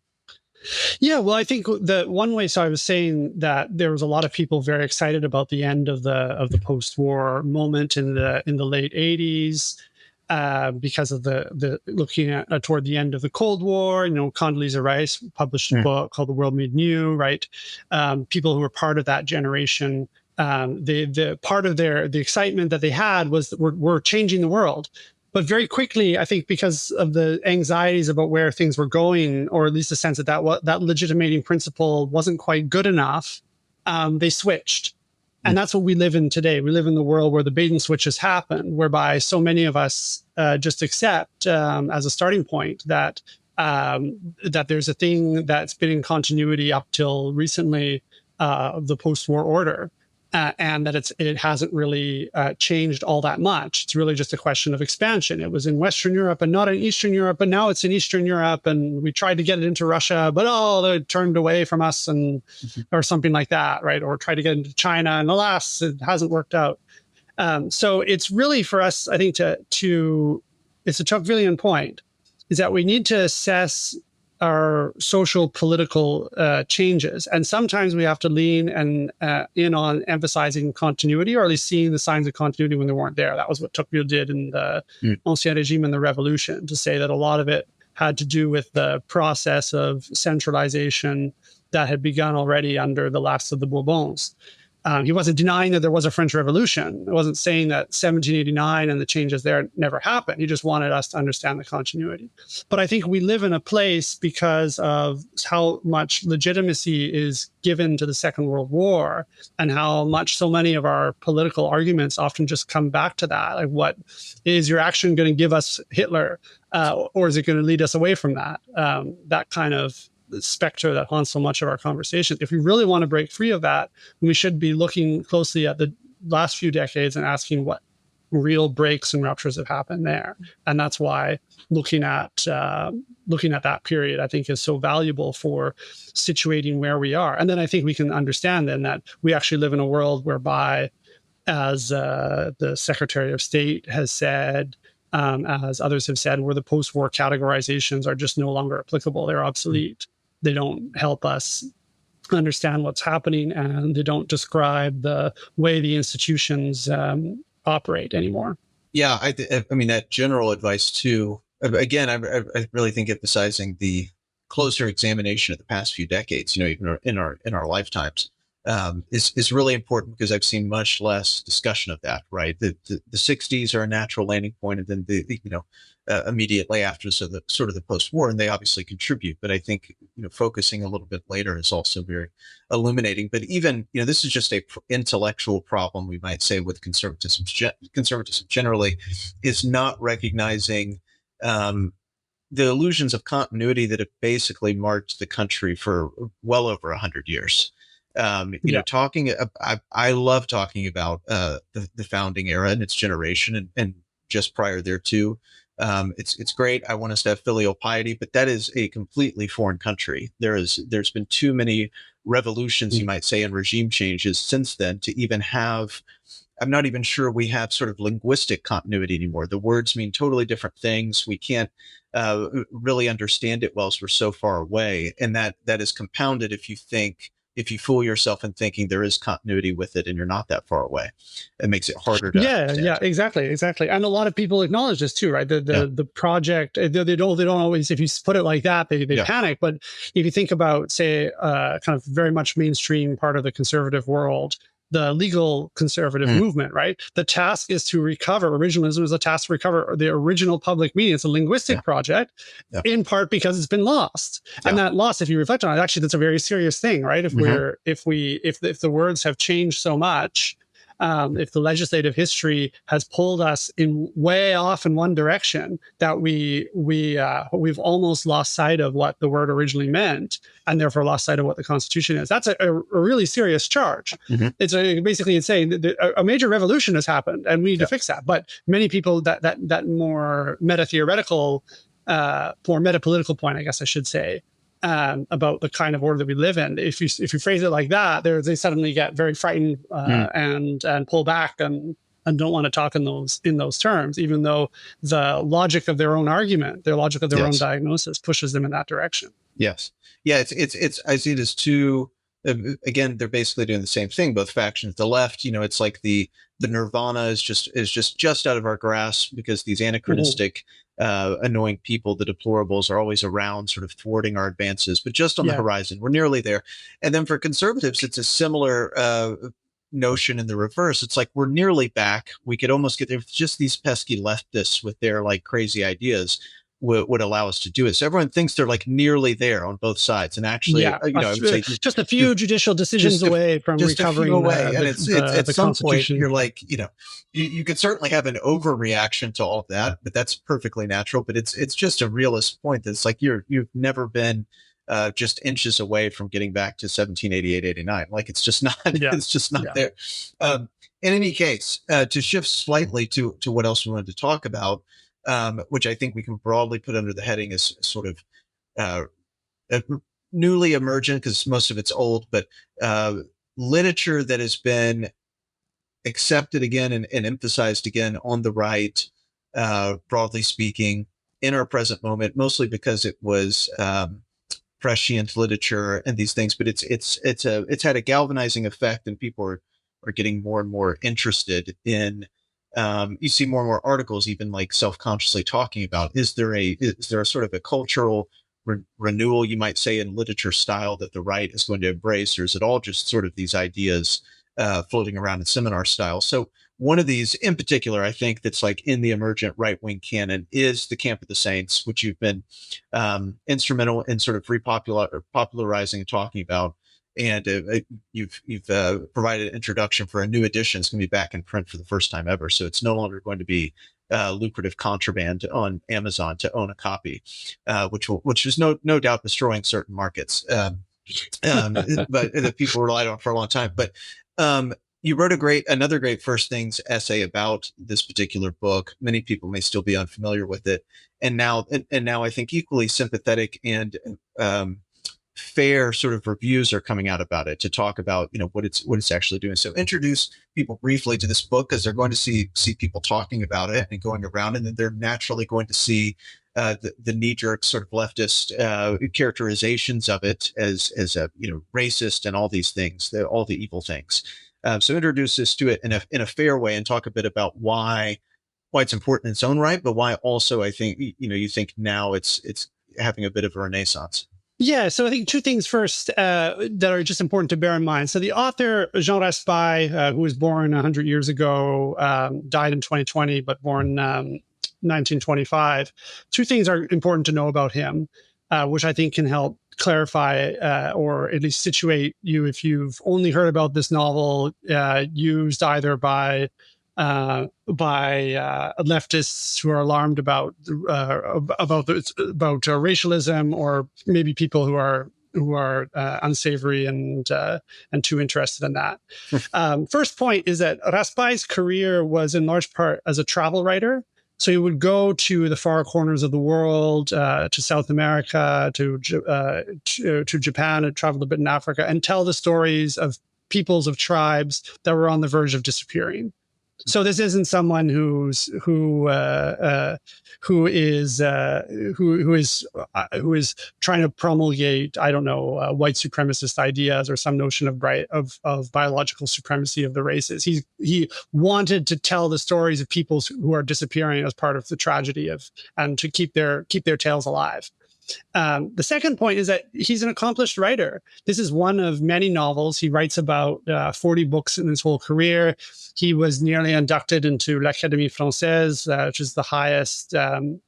Yeah, well, I think the one way, so I was saying that there was a lot of people very excited about the end of the post-war moment in the late 80s, because of the looking at toward the end of the Cold War. Condoleezza Rice published a book called The World Made New, right? People who were part of that generation, the part of the excitement that they had was that we're changing the world. But very quickly, I think because of the anxieties about where things were going, or at least the sense that legitimating principle wasn't quite good enough, they switched. And that's what we live in today. We live in the world where the bait and switch has happened, whereby so many of us just accept as a starting point that there's a thing that's been in continuity up till recently, the post-war order. And that it hasn't really changed all that much. It's really just a question of expansion. It was in Western Europe and not in Eastern Europe, but now it's in Eastern Europe, and we tried to get it into Russia, but they turned away from us, or something like that, right? Or tried to get into China, and alas, it hasn't worked out. So it's really for us, I think, it's a Tocquevillian point, is that we need to assess our social political changes, and sometimes we have to lean in on emphasizing continuity, or at least seeing the signs of continuity when they weren't there. That was what Tocqueville did in the Ancien Régime and the Revolution, to say that a lot of it had to do with the process of centralization that had begun already under the last of the Bourbons. He wasn't denying that there was a French Revolution. He wasn't saying that 1789 and the changes there never happened. He just wanted us to understand the continuity. But I think we live in a place, because of how much legitimacy is given to the Second World War and how much so many of our political arguments often just come back to that. Like, what is your action going to give us Hitler? Or is it going to lead us away from that? That kind of specter that haunts so much of our conversation. If we really want to break free of that, we should be looking closely at the last few decades and asking what real breaks and ruptures have happened there. And that's why looking at that period, I think, is so valuable for situating where we are. And then I think we can understand then that we actually live in a world whereby, as the Secretary of State has said, as others have said, where the post-war categorizations are just no longer applicable. They're obsolete. They don't help us understand what's happening, and they don't describe the way the institutions operate anymore. Yeah, I mean, that general advice too. Again, I really think emphasizing the closer examination of the past few decades, even in our lifetimes, is really important, because I've seen much less discussion of that. Right, the 60s are a natural landing point, and then immediately after, so the sort of the post-war, and they obviously contribute. But I think focusing a little bit later is also very illuminating. But even this is just a intellectual problem, we might say, with conservatism. Conservatism generally is not recognizing the illusions of continuity that have basically marked the country for well over 100 years. I love talking about the founding era and its generation, and just prior there too. It's great. I want us to have filial piety, but that is a completely foreign country. There's been too many revolutions, you might say, and regime changes since then to even have. I'm not even sure we have sort of linguistic continuity anymore. The words mean totally different things. We can't really understand it well, as we're so far away, and that is compounded if you fool yourself in thinking there is continuity with it and you're not that far away. It makes it harder to understand. Yeah, exactly. And a lot of people acknowledge this too, right? The project, they don't always, if you put it like that, they panic. But if you think about, say, kind of very much mainstream part of the conservative world, the legal conservative movement, right? The task is to recover. Originalism is a task to recover the original public meaning. It's a linguistic project, in part because it's been lost. And that loss, if you reflect on it, actually, that's a very serious thing, right? If the words have changed so much, if the legislative history has pulled us in way off in one direction, that we've almost lost sight of what the word originally meant, and therefore lost sight of what the Constitution is. That's a really serious charge. It's basically saying that a major revolution has happened, and we need to fix that. But many people, that more meta-theoretical, more meta-political point, I guess I should say, about the kind of world that we live in. If you phrase it like that, they suddenly get very frightened and pull back and don't want to talk in those terms, even though the logic of their own argument, their logic of their own diagnosis, pushes them in that direction. Yes, yeah. It's I see it as two. Again, they're basically doing the same thing. Both factions. The left, it's like the nirvana is just out of our grasp, because these anachronistic, annoying people, the deplorables, are always around, sort of thwarting our advances, but just on the horizon. We're nearly there. And then for conservatives, it's a similar notion in the reverse. It's like we're nearly back. We could almost get there. Just these pesky leftists with their crazy ideas would allow us to do it. So everyone thinks they're nearly there on both sides, and actually, I would say just a few judicial decisions away from recovering. And it's at some point you're like, you could certainly have an overreaction to all of that, but that's perfectly natural. But it's just a realist point. That's like you've never been just inches away from getting back to 1788, 89. Like it's just not. It's just not there. In any case, to shift slightly to what else we wanted to talk about. Which I think we can broadly put under the heading as sort of newly emergent, because most of it's old, but literature that has been accepted again and emphasized again on the right, broadly speaking, in our present moment, mostly because it was prescient literature and these things. But it's had a galvanizing effect, and people are getting more and more interested in. You see more and more articles, even self-consciously talking about, is there a sort of a cultural renewal, you might say, in literature style that the right is going to embrace, or is it all just sort of these ideas floating around in seminar style. So one of these in particular, I think, that's like in the emergent right-wing canon is The Camp of the Saints, which you've been instrumental in sort of popularizing and talking about. And you've provided an introduction for a new edition. It's going to be back in print for the first time ever. So it's no longer going to be lucrative contraband on Amazon to own a copy, which is no doubt destroying certain markets, but that people relied on for a long time. But you wrote another great first things essay about this particular book. Many people may still be unfamiliar with it, and now I think equally sympathetic and fair sort of reviews are coming out about it to talk about what it's actually doing. So introduce people briefly to this book, because they're going to see people talking about it and going around, and then they're naturally going to see the knee-jerk sort of leftist characterizations of it as racist and all these things, all the evil things. So introduce us to it in a fair way, and talk a bit about why it's important in its own right, but why also I think you think now it's having a bit of a renaissance. Yeah, so I think two things first that are just important to bear in mind. So the author, Jean Raspail, who was born 100 years ago, died in 2020, but born 1925. Two things are important to know about him, which I think can help clarify or at least situate you if you've only heard about this novel used either by leftists who are alarmed about racialism, or maybe people who are unsavory and too interested in that. First point is that Raspail's career was in large part as a travel writer. So he would go to the far corners of the world, to South America, to Japan, and traveled a bit in Africa, and tell the stories of peoples, of tribes that were on the verge of disappearing. So this isn't someone who is trying to promulgate, I don't know, white supremacist ideas or some notion of biological supremacy of the races. He wanted to tell the stories of peoples who are disappearing as part of the tragedy and to keep their tales alive. The second point is that he's an accomplished writer. This is one of many novels. He writes about 40 books in his whole career. He was nearly inducted into l'Académie française, which is the highest kind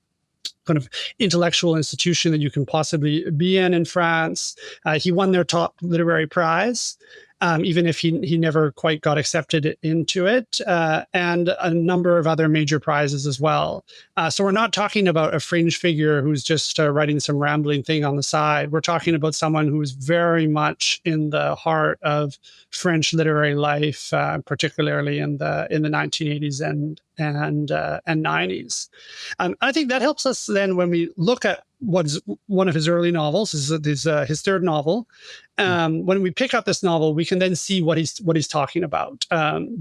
of intellectual institution that you can possibly be in France. He won their top literary prize, even if he never quite got accepted into it, and a number of other major prizes as well. So we're not talking about a fringe figure who's just writing some rambling thing on the side. We're talking about someone who's very much in the heart of French literary life, particularly in the 1980s and 90s. I think that helps us then when we look at what's one of his early novels, is his third novel. When we pick up this novel, we can then see what he's talking about,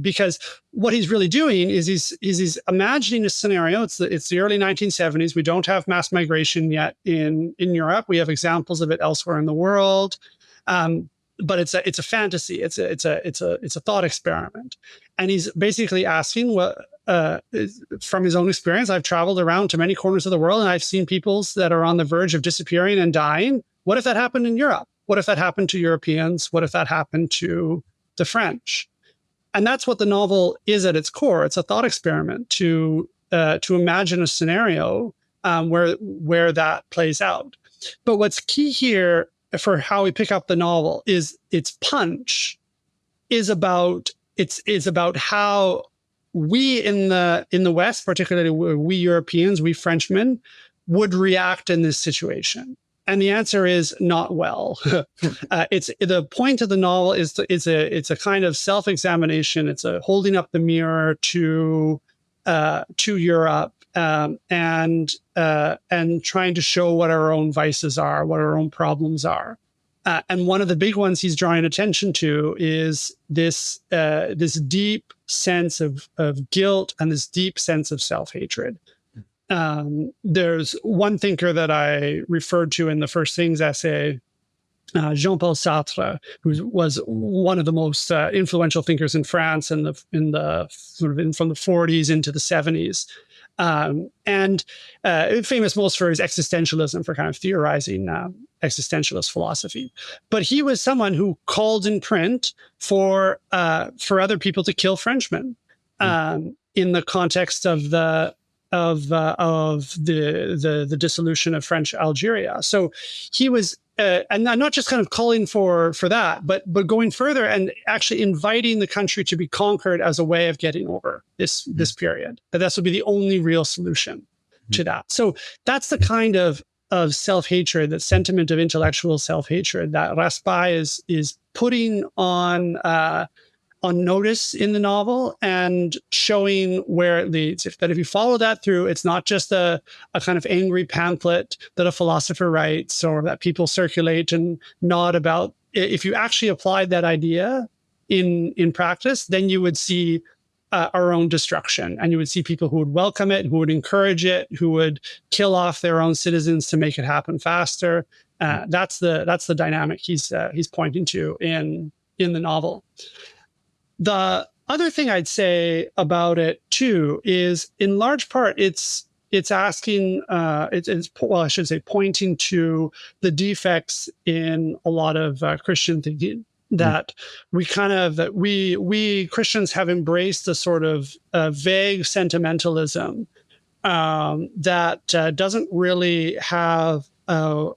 because what he's really doing is he's imagining a scenario. It's the early 1970s. We don't have mass migration yet in Europe. We have examples of it elsewhere in the world, but it's a fantasy. It's a thought experiment, and he's basically asking from his own experience. I've traveled around to many corners of the world, and I've seen peoples that are on the verge of disappearing and dying. What if that happened in Europe? What if that happened to Europeans? What if that happened to the French? And that's what the novel is at its core. It's a thought experiment to imagine a scenario where that plays out. But what's key here for how we pick up the novel is its punch is about how we in the West, particularly we Europeans, we Frenchmen, would react in this situation. And the answer is not well. It's the point of the novel is it's a kind of self-examination. It's a holding up the mirror to Europe and trying to show what our own vices are, what our own problems are. And one of the big ones he's drawing attention to is this deep sense of guilt and this deep sense of self-hatred. There's one thinker that I referred to in the First Things essay, Jean-Paul Sartre, who was one of the most influential thinkers in France from the 40s into the 70s. and famous most for his existentialism, for kind of theorizing existentialist philosophy. But he was someone who called in print for other people to kill Frenchmen in the context of the dissolution of French Algeria. So he was, and not just kind of calling for that, but going further and actually inviting the country to be conquered as a way of getting over this period. That this would be the only real solution to that. So that's the kind of self-hatred, that sentiment of intellectual self-hatred that Raspail is putting on notice in the novel, and showing where it leads. That if you follow that through, it's not just a kind of angry pamphlet that a philosopher writes or that people circulate and nod about. If you actually applied that idea in practice, then you would see our own destruction, and you would see people who would welcome it, who would encourage it, who would kill off their own citizens to make it happen faster. That's the dynamic he's pointing to in the novel. The other thing I'd say about it too is, in large part, it's asking, I should say, pointing to the defects in a lot of Christian thinking, that we Christians have embraced a sort of vague sentimentalism that doesn't really have a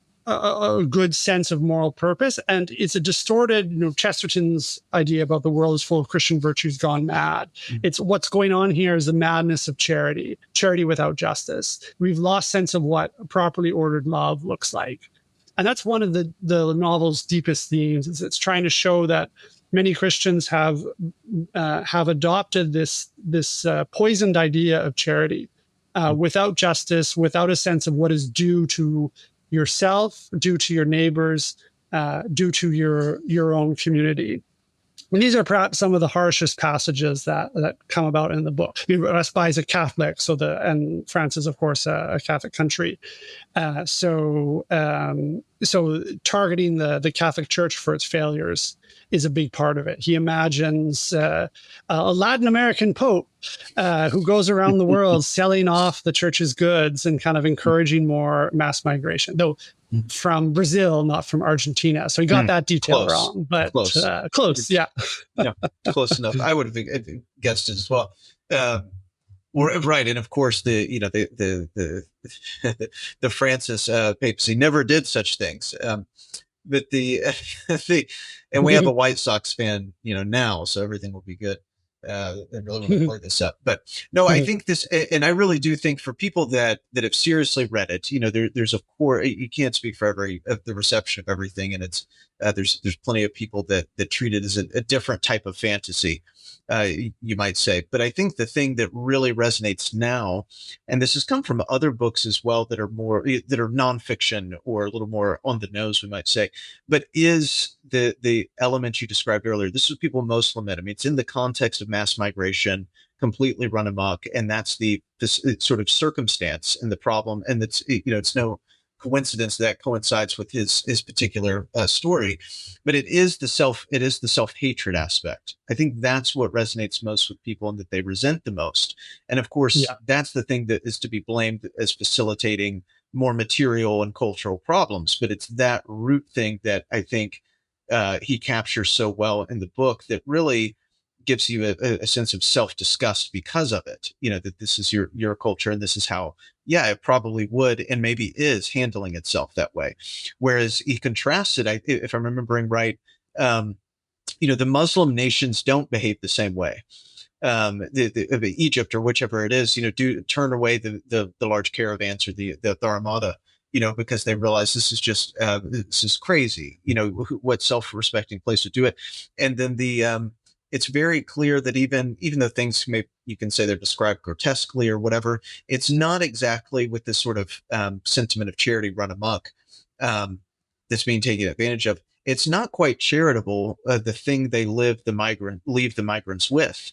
good sense of moral purpose, and it's a distorted, Chesterton's idea about the world is full of Christian virtues gone mad. It's what's going on here is the madness of charity without justice. We've lost sense of what properly ordered love looks like, and that's one of the novel's deepest themes. Is it's trying to show that many Christians have adopted this poisoned idea of charity without justice, without a sense of what is due to yourself, due to your neighbors, due to your own community. And these are perhaps some of the harshest passages that come about in the book. Raspail is a Catholic, and France is, of course, a Catholic country. So targeting the Catholic Church for its failures is a big part of it. He imagines a Latin American pope who goes around the world selling off the church's goods and kind of encouraging more mass migration, though from Brazil, not from Argentina. So he got that detail wrong, but close. Yeah. Yeah, close enough. I would have guessed it as well. Right, and of course the Francis papacy never did such things. But and we have a White Sox fan, now, so everything will be good. I really want to play this up, but no, I think this, and I really do think for people that have seriously read it, there's of course, you can't speak for the reception of everything, and it's there's plenty of people that treat it as a different type of fantasy, you might say. But I think the thing that really resonates now, and this has come from other books as well that are nonfiction or a little more on the nose, we might say, but is the element you described earlier. This is what people most lament. I mean, it's in the context of mass migration, completely run amok, and that's this sort of circumstance and the problem, and it's no coincidence that coincides with his particular story, but it is the self-hatred aspect. I think that's what resonates most with people and that they resent the most. And of course, that's the thing that is to be blamed as facilitating more material and cultural problems. But it's that root thing that I think he captures so well in the book that really gives you a sense of self-disgust because of it, that this is your culture and this is how, it probably would and maybe is handling itself that way. Whereas he contrasts it, if I'm remembering right, the Muslim nations don't behave the same way. Egypt or whichever it is, do turn away the large caravans or the armada, because they realize this is just, this is crazy, what self-respecting place to do it. And then it's very clear that even though things you can say they're described grotesquely or whatever, it's not exactly with this sort of sentiment of charity run amok that's being taken advantage of. It's not quite charitable, the thing they leave the migrants with.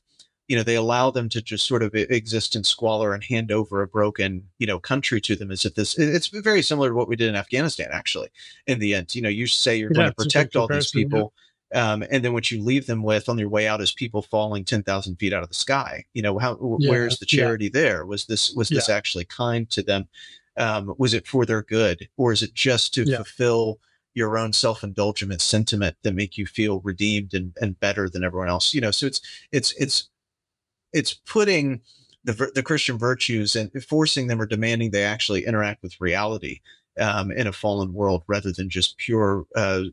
They allow them to just sort of exist in squalor and hand over a broken, country to them as if it's very similar to what we did in Afghanistan, actually, in the end. You say you're going to protect all these people. And then what you leave them with on your way out is people falling 10,000 feet out of the sky. Where's the charity there? Was this actually kind to them? Was it for their good, or is it just to fulfill your own self-indulgent sentiment that make you feel redeemed and better than everyone else? So it's putting the Christian virtues and forcing them or demanding they actually interact with reality in a fallen world rather than just pure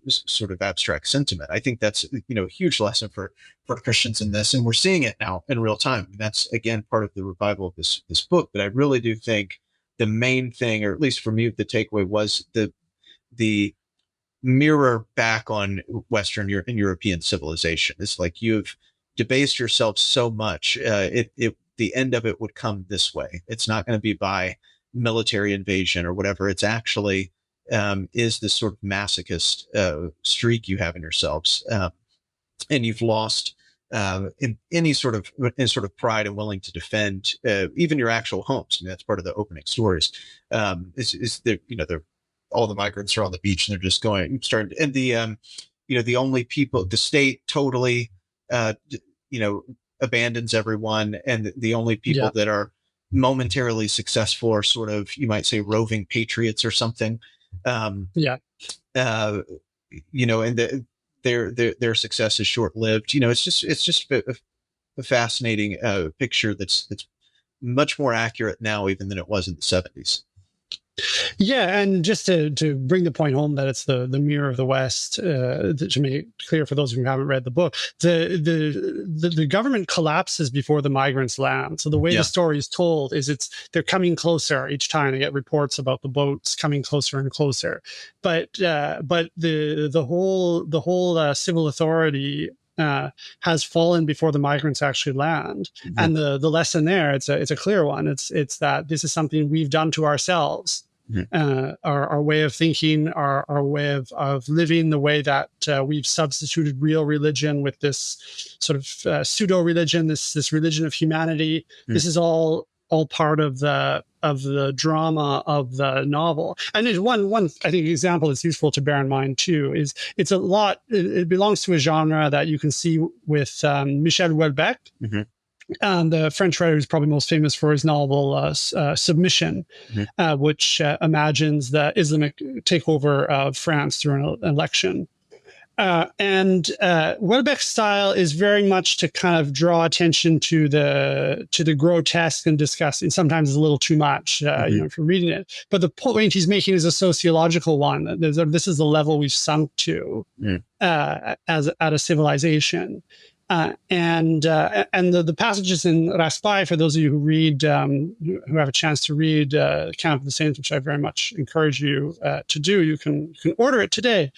sort of abstract sentiment. I think that's a huge lesson for Christians in this, and we're seeing it now in real time. And that's again part of the revival of this book. But I really do think the main thing, or at least for me, the takeaway was the mirror back on Western and European civilization. It's like you've debased yourself so much. The end of it would come this way. It's not going to be by military invasion or whatever. It's actually is this sort of masochist streak you have in yourselves, and you've lost in any sort of pride and willing to defend even your actual homes. I mean, that's part of the opening stories. All the migrants are on the beach and they're just starting, and the only people, the state totally abandons everyone, and the only people that are momentarily successful are sort of, you might say, roving patriots or something. And their success is short-lived. It's just a fascinating picture that's much more accurate now even than it was in the 70s. Yeah, and just to bring the point home that it's the mirror of the West, to make it clear for those of you who haven't read the book, the government collapses before the migrants land. So the way the story is told is they're coming closer each time. They get reports about the boats coming closer and closer, but the whole civil authority has fallen before the migrants actually land. Mm-hmm. And the lesson there, it's a clear one. It's that this is something we've done to ourselves. Mm-hmm. Our way of thinking, our way of living, the way that we've substituted real religion with this sort of pseudo religion, this religion of humanity. Mm-hmm. This is all part of the drama of the novel. And there's one I think example that's useful to bear in mind too is it belongs to a genre that you can see with Michel Houellebecq. Mm-hmm. The French writer who's probably most famous for his novel Submission, mm-hmm. Which imagines the Islamic takeover of France through an election. And Houellebecq's style is very much to kind of draw attention to the grotesque and disgusting. Sometimes it's a little too much, mm-hmm. If you're reading it. But the point he's making is a sociological one. This is the level we've sunk to as at a civilization. And the passages in Raspail, for those of you who read, who have a chance to read Camp of the Saints, which I very much encourage you to do, you can order it today.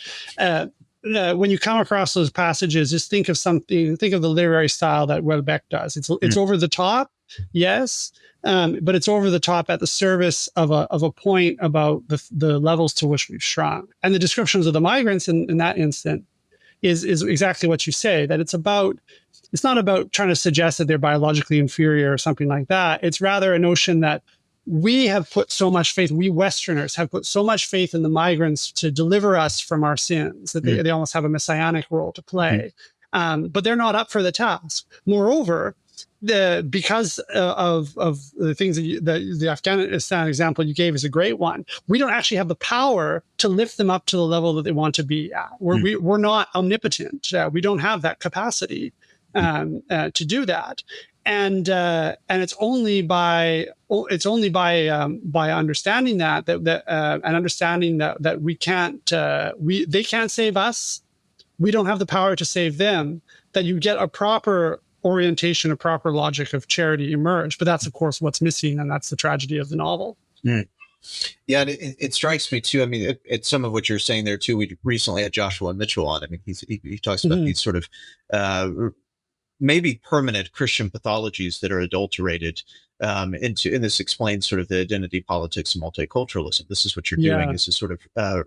When you come across those passages, just think of the literary style that Houellebecq does. It's over the top, yes, but it's over the top at the service of a point about the levels to which we've shrunk. And the descriptions of the migrants in that instant is exactly what you say, that it's not about trying to suggest that they're biologically inferior or something like that. It's rather a notion that we have put so much faith, we Westerners have put so much faith in the migrants to deliver us from our sins, that they almost have a messianic role to play. But they're not up for the task. Moreover, because of the things that the Afghanistan example you gave is a great one, we don't actually have the power to lift them up to the level that they want to be at. We're not omnipotent. We don't have that capacity to do that. And it's only by understanding that and understanding that we can't they can't save us. We don't have the power to save them. That you get a proper orientation, a proper logic of charity emerge. But that's of course what's missing, and that's the tragedy of the novel. Mm. Yeah, it strikes me too. I mean, it's some of what you're saying there too. We recently had Joshua Mitchell on. I mean, he talks about these sort of maybe permanent Christian pathologies that are adulterated and this explains sort of the identity politics and multiculturalism. This is what you're doing. This is sort of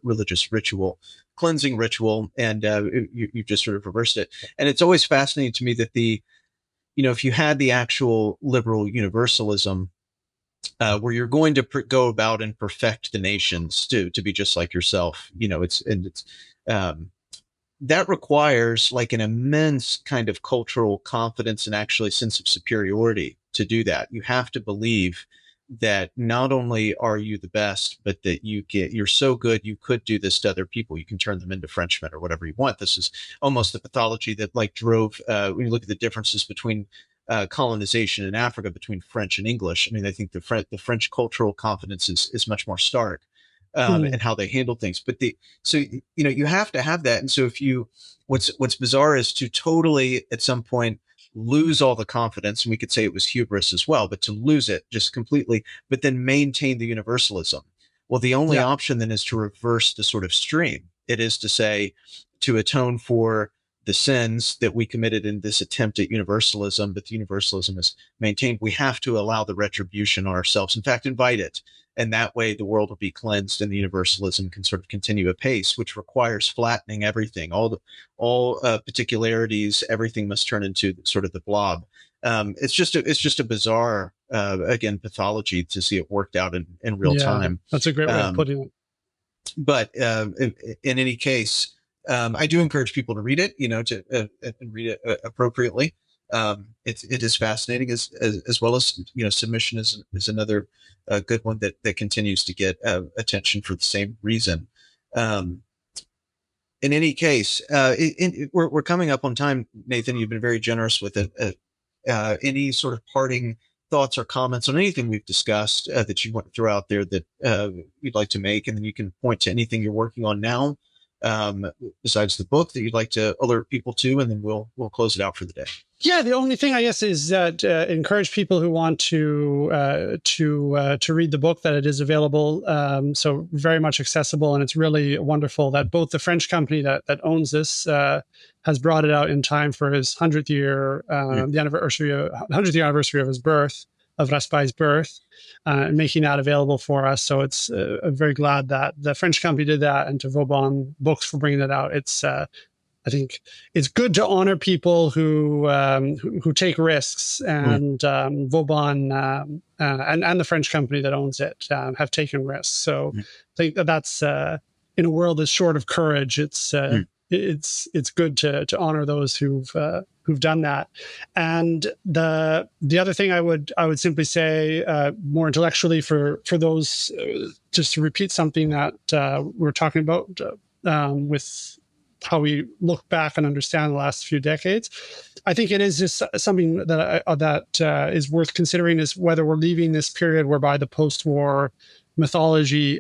religious ritual, cleansing ritual, and you just sort of reversed it. And it's always fascinating to me that if you had the actual liberal universalism, where you're going to go about and perfect the nations to be just like yourself, that requires like an immense kind of cultural confidence and actually sense of superiority to do that. You have to believe that not only are you the best, but that you're so good, you could do this to other people. You can turn them into Frenchmen or whatever you want. This is almost the pathology that like drove, when you look at the differences between colonization in Africa between French and English. I mean, I think the French cultural confidence is much more stark, and how they handle things. But so you have to have that. And so what's bizarre is to totally at some point lose all the confidence, and we could say it was hubris as well, but to lose it just completely, but then maintain the universalism. Well, the only option then is to reverse the sort of stream. It is to say, to atone for the sins that we committed in this attempt at universalism, but the universalism is maintained. We have to allow the retribution on ourselves. In fact, invite it. And that way the world will be cleansed and the universalism can sort of continue apace, which requires flattening everything, all particularities, everything must turn into sort of the blob. It's just a bizarre, again, pathology to see it worked out in real time. That's a great way of putting it. But in any case, I do encourage people to read it, to read it appropriately. It is fascinating as well as, Submission is another good one that continues to get attention for the same reason. In any case, we're coming up on time, Nathan. You've been very generous with it. Any sort of parting thoughts or comments on anything we've discussed that you want to throw out there that you'd like to make, and then you can point to anything you're working on now, besides the book, that you'd like to alert people to, and then we'll close it out for the day. Yeah, the only thing I guess is that encourage people who want to read the book, that it is available, so very much accessible, and it's really wonderful that both the French company that owns this has brought it out in time for his 100th year, the 100th year anniversary of his birth, of Raspail's birth, and making that available for us. So it's I'm very glad that the French company did that, and to Vauban Books for bringing it out. It's I think it's good to honor people who take risks, and Vauban and the French company that owns it have taken risks. So I think that's in a world that's short of courage, it's good to honor those who've done that. And the other thing I would simply say, more intellectually, for those, just to repeat something that we're talking about with how we look back and understand the last few decades. I think it is just something that is worth considering, is whether we're leaving this period whereby the post-war mythology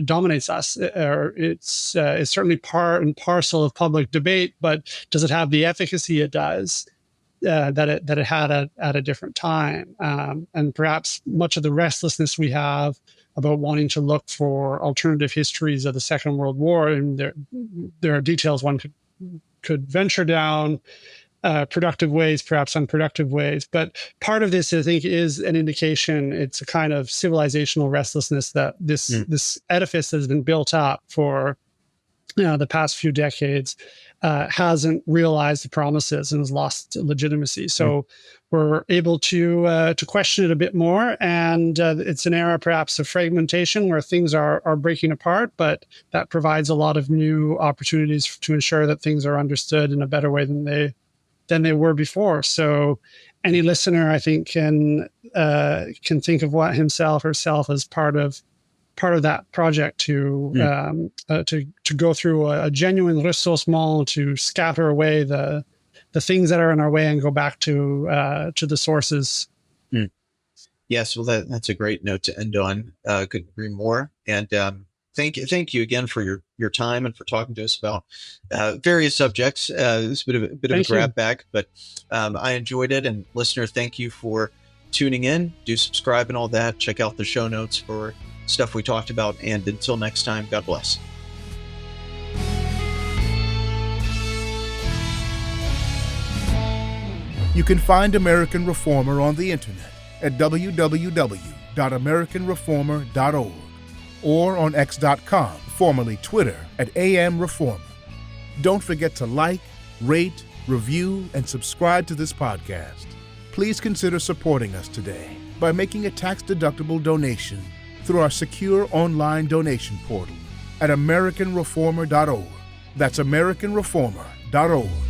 dominates us, or it's certainly part and parcel of public debate, but does it have the efficacy it does that it had at a different time? And perhaps much of the restlessness we have about wanting to look for alternative histories of the Second World War, and there are details one could venture down, productive ways, perhaps unproductive ways. But part of this, I think, is an indication. It's a kind of civilizational restlessness that this edifice has been built up for the past few decades hasn't realized the promises and has lost legitimacy. So we're able to question it a bit more, and it's an era perhaps of fragmentation where things are breaking apart, but that provides a lot of new opportunities to ensure that things are understood in a better way than they were before. So any listener, I think, can think of what himself or herself as part of that project to go through a genuine ressourcement, to scatter away the things that are in our way and go back to the sources. Yes, well, that's a great note to end on. Couldn't agree more. And thank you again for your time and for talking to us about various subjects. It's a bit of a grab bag, but I enjoyed it. And listener, thank you for tuning in. Do subscribe and all that. Check out the show notes for stuff we talked about. And until next time, God bless. You can find American Reformer on the internet at www.americanreformer.org or on x.com, formerly Twitter, at @AMReformer. Don't forget to like, rate, review, and subscribe to this podcast. Please consider supporting us today by making a tax-deductible donation through our secure online donation portal at americanreformer.org. That's AmericanReformer.org.